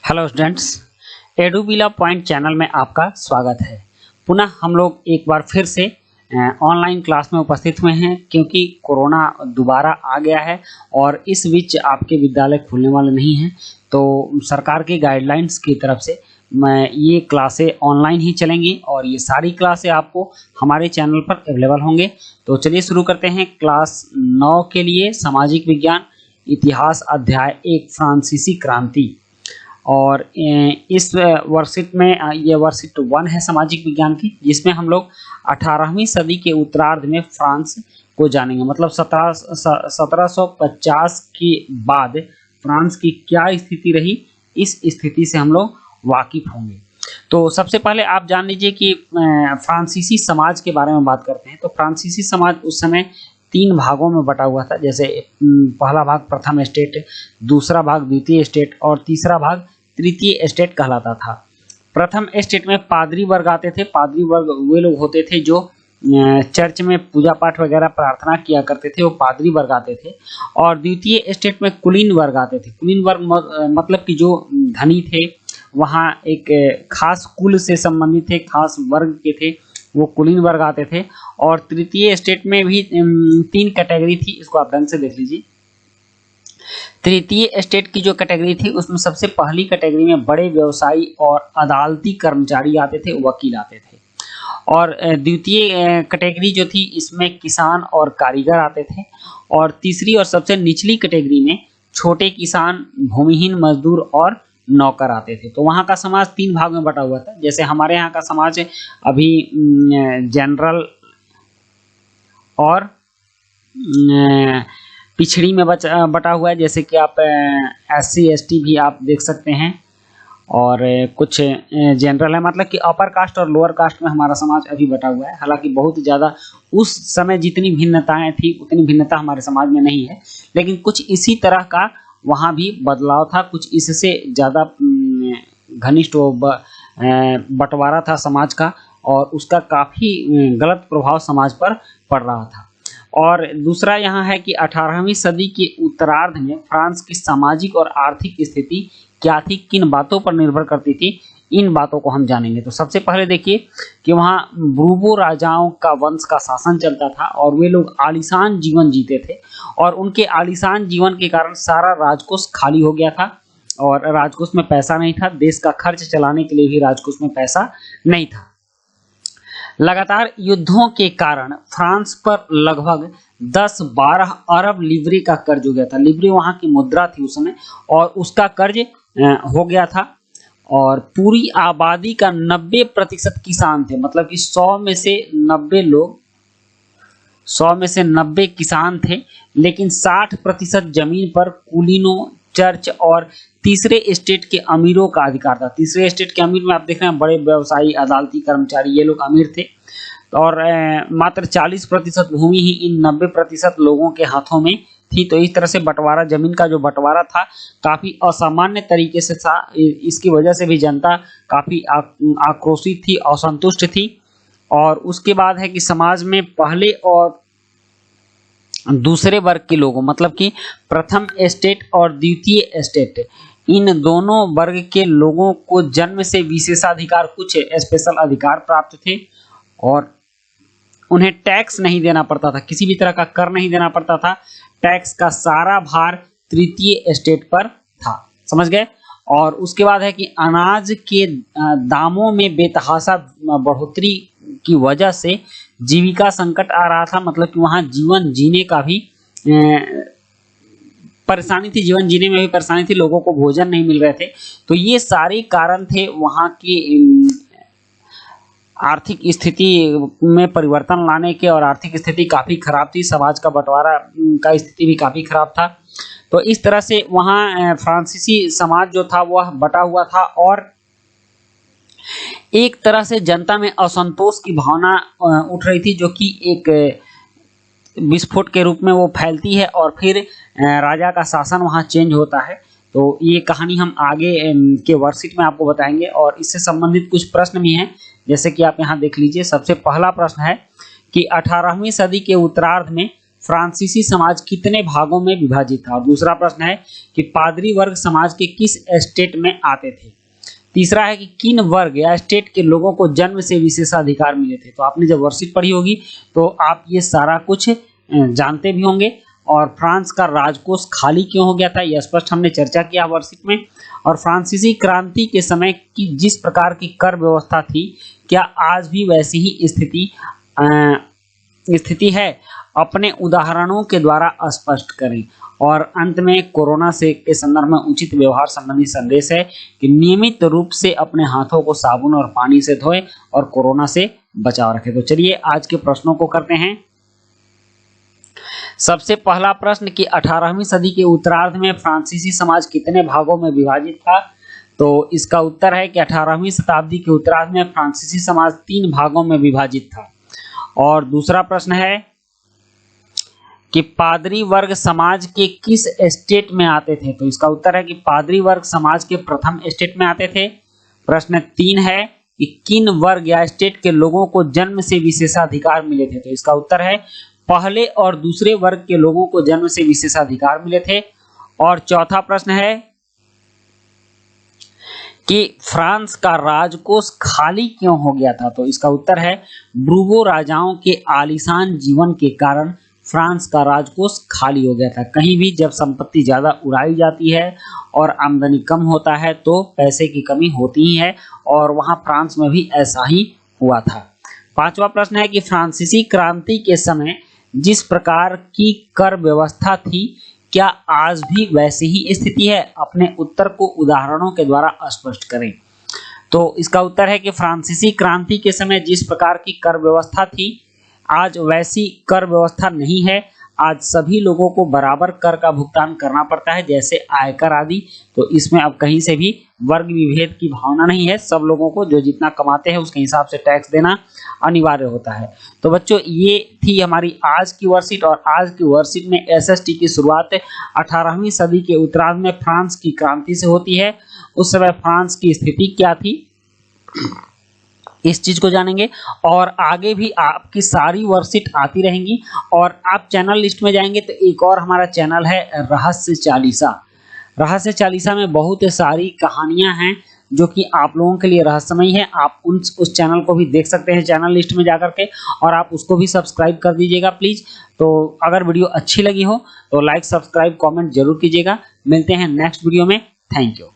Hello students, एडुविला point channel में आपका स्वागत है। पुनः हम लोग एक बार फिर से ऑनलाइन क्लास में उपस्थित हुए हैं क्योंकि कोरोना दोबारा आ गया है और इस बीच आपके विद्यालय खुलने वाले नहीं हैं। तो सरकार की गाइडलाइंस की तरफ से ये क्लासें ऑनलाइन ही चलेंगी और ये सारी क्लासें आपको हमारे चैनल पर अवेलेबल होंगे। तो चलिए शुरू करते हैं। क्लास 9 के लिए सामाजिक विज्ञान इतिहास अध्याय 1 फ्रांसीसी क्रांति, और इस वर्कशीट में ये वर्कशीट 1 है सामाजिक विज्ञान की, जिसमें हम लोग 18वीं सदी के उत्तरार्ध में फ्रांस को जानेंगे। मतलब 1750 के बाद फ्रांस की क्या स्थिति रही, इस स्थिति से हम लोग वाकिफ होंगे। तो सबसे पहले आप जान लीजिए कि फ्रांसीसी समाज के बारे में बात करते हैं। तो फ्रांसीसी समाज उस समय 3 भागों में बटा हुआ था। जैसे पहला भाग प्रथम स्टेट, दूसरा भाग द्वितीय स्टेट और तीसरा भाग तृतीय स्टेट कहलाता था। प्रथम स्टेट में पादरी वर्ग आते थे। पादरी वर्ग वे लोग होते थे जो चर्च में पूजा पाठ वगैरह प्रार्थना किया करते थे, वो पादरी वर्ग आते थे। और द्वितीय स्टेट में कुलीन वर्ग आते थे। कुलीन वर्ग मतलब कि जो धनी थे, वहाँ एक खास कुल से संबंधित थे, खास वर्ग के थे, वो कुलीन वर्ग आते थे। और तृतीय स्टेट में भी 3 कैटेगरी थी, इसको आप ढंग से देख लीजिए। तृतीय स्टेट की जो कैटेगरी थी उसमें सबसे पहली कैटेगरी में बड़े व्यवसायी और अदालती कर्मचारी आते थे, वकील आते थे। और द्वितीय कैटेगरी जो थी इसमें किसान और कारीगर आते थे। और तीसरी और सबसे निचली कैटेगरी में छोटे किसान, भूमिहीन मजदूर और नौकर आते थे। तो वहाँ का समाज 3 भाग में बटा हुआ था। जैसे हमारे यहाँ का समाज अभी जनरल और पिछड़ी में बटा हुआ है। जैसे कि आप SC ST भी आप देख सकते हैं, और कुछ जनरल है, मतलब कि अपर कास्ट और लोअर कास्ट में हमारा समाज अभी बटा हुआ है। हालांकि बहुत ज़्यादा उस समय जितनी भिन्नताएं थी उतनी भिन्नता हमारे समाज में नहीं है, लेकिन कुछ इसी तरह का वहाँ भी बदलाव था। कुछ इससे ज़्यादा घनिष्ठ बंटवारा था समाज का, और उसका काफ़ी गलत प्रभाव समाज पर पड़ रहा था। और दूसरा यहाँ है कि 18वीं सदी के उत्तरार्ध में फ्रांस की सामाजिक और आर्थिक स्थिति क्या थी, किन बातों पर निर्भर करती थी, इन बातों को हम जानेंगे। तो सबसे पहले देखिए कि वहाँ बूर्बो राजाओं का वंश का शासन चलता था और वे लोग आलीशान जीवन जीते थे। और उनके आलीशान जीवन के कारण सारा राजकोष खाली हो गया था और राजकोष में पैसा नहीं था। देश का खर्च चलाने के लिए भी राजकोष में पैसा नहीं था। लगातार युद्धों के कारण फ्रांस पर लगभग 10-12 अरब लिवरे का कर्ज हो गया था। लिवरे वहाँ की मुद्रा थी उस समय, और उसका कर्ज हो गया था। और पूरी आबादी का 90% किसान थे। मतलब कि 100 में से 90 किसान थे, लेकिन 60% जमीन पर कुलीनों, चर्च और तीसरे स्टेट के अमीरों का अधिकार था। तीसरे स्टेट के अमीर में आप देख रहे हैं बड़े व्यवसायी, अदालती कर्मचारी, ये लोग अमीर थे। और मात्र 40% भूमि ही इन 90% लोगों के हाथों में थी। तो इस तरह से बंटवारा, जमीन का जो बंटवारा था, काफ़ी असामान्य तरीके से था। इसकी वजह से भी जनता काफ़ी आक्रोशित थी, असंतुष्ट थी। और उसके बाद है कि समाज में पहले और दूसरे वर्ग के लोगों, मतलब कि प्रथम स्टेट और द्वितीय स्टेट, इन दोनों वर्ग के लोगों को जन्म से विशेषाधिकार, कुछ स्पेशल अधिकार प्राप्त थे। और उन्हें टैक्स नहीं देना पड़ता था, किसी भी तरह का कर नहीं देना पड़ता था। टैक्स का सारा भार तृतीय स्टेट पर था। समझ गए। और उसके बाद है कि अनाज के दामों में बेतहाशा बढ़ोतरी की वजह से जीविका संकट आ रहा था। मतलब कि वहाँ जीवन जीने का भी परेशानी थी, जीवन जीने में भी परेशानी थी, लोगों को भोजन नहीं मिल रहे थे। तो ये सारे कारण थे वहाँ की आर्थिक स्थिति में परिवर्तन लाने के, और आर्थिक स्थिति काफ़ी खराब थी। समाज का बंटवारा का स्थिति भी काफ़ी खराब था। तो इस तरह से वहाँ फ्रांसीसी समाज जो था वह बटा हुआ था, और एक तरह से जनता में असंतोष की भावना उठ रही थी, जो कि एक विस्फोट के रूप में वो फैलती है और फिर राजा का शासन वहाँ चेंज होता है। तो ये कहानी हम आगे के वर्कशीट में आपको बताएंगे, और इससे संबंधित कुछ प्रश्न भी हैं, जैसे कि आप यहाँ देख लीजिए। सबसे पहला प्रश्न है कि 18वीं सदी के उत्तरार्ध में फ्रांसीसी समाज कितने भागों में विभाजित था। और दूसरा प्रश्न है कि पादरी वर्ग समाज के किस एस्टेट में आते थे। तीसरा है कि किन वर्ग या स्टेट के लोगों को जन्म से विशेषाधिकार मिले थे। तो आपने जब वर्कशीट पढ़ी होगी तो आप ये सारा कुछ जानते भी होंगे। और फ्रांस का राजकोष खाली क्यों हो गया था, यह स्पष्ट हमने चर्चा किया वर्कशीट में। और फ्रांसीसी क्रांति के समय की जिस प्रकार की कर व्यवस्था थी, क्या आज भी वैसी ही स्थिति है, अपने उदाहरणों के द्वारा स्पष्ट करें। और अंत में कोरोना से के संदर्भ में उचित व्यवहार संबंधी संदेश है कि नियमित रूप से अपने हाथों को साबुन और पानी से धोएं और कोरोना से बचाव रखें। तो चलिए आज के प्रश्नों को करते हैं। सबसे पहला प्रश्न कि 18वीं सदी के उत्तरार्ध में फ्रांसीसी समाज कितने भागों में विभाजित था। तो इसका उत्तर है कि 18वीं शताब्दी के उत्तरार्ध में फ्रांसीसी समाज 3 भागों में विभाजित था। और दूसरा प्रश्न है कि पादरी वर्ग समाज के किस एस्टेट में आते थे। तो इसका उत्तर है कि पादरी वर्ग समाज के प्रथम एस्टेट में आते थे। प्रश्न 3 है कि किन वर्ग या एस्टेट के लोगों को जन्म से विशेषाधिकार मिले थे। तो इसका उत्तर है पहले और दूसरे वर्ग के लोगों को जन्म से विशेषाधिकार मिले थे। और चौथा प्रश्न है कि फ्रांस का राजकोष खाली क्यों हो गया था। तो इसका उत्तर है ब्रूबो राजाओं के आलीशान जीवन के कारण फ्रांस का राजकोष खाली हो गया था। कहीं भी जब संपत्ति ज्यादा उड़ाई जाती है और आमदनी कम होता है तो पैसे की कमी होती ही है, और वहां फ्रांस में भी ऐसा ही हुआ था। पांचवा प्रश्न है कि फ्रांसीसी क्रांति के समय जिस प्रकार की कर व्यवस्था थी, क्या आज भी वैसी ही स्थिति है। अपने उत्तर को उदाहरणों के द्वारा स्पष्ट करें। तो इसका उत्तर है कि फ्रांसीसी क्रांति के समय जिस प्रकार की कर व्यवस्था थी, आज वैसी कर व्यवस्था नहीं है। आज सभी लोगों को बराबर कर का भुगतान करना पड़ता है, जैसे आयकर आदि। तो इसमें अब कहीं से भी वर्ग विभेद की भावना नहीं है। सब लोगों को जो जितना कमाते हैं उसके हिसाब से टैक्स देना अनिवार्य होता है। तो बच्चों, ये थी हमारी आज की वर्कशीट। और आज की वर्कशीट में एसएसटी की शुरुआत 18वीं सदी के उत्तरार्ध में फ्रांस की क्रांति से होती है। उस समय फ्रांस की स्थिति क्या थी, इस चीज को जानेंगे। और आगे भी आपकी सारी वर्कशीट आती रहेंगी। और आप चैनल लिस्ट में जाएंगे तो एक और हमारा चैनल है रहस्य चालीसा। रहस्य चालीसा में बहुत सारी कहानियां हैं जो कि आप लोगों के लिए रहस्यमयी है। आप उस चैनल को भी देख सकते हैं चैनल लिस्ट में जाकर के, और आप उसको भी सब्सक्राइब कर दीजिएगा प्लीज। तो अगर वीडियो अच्छी लगी हो तो लाइक, सब्सक्राइब, कमेंट जरूर कीजिएगा। मिलते हैं नेक्स्ट वीडियो में। Thank you.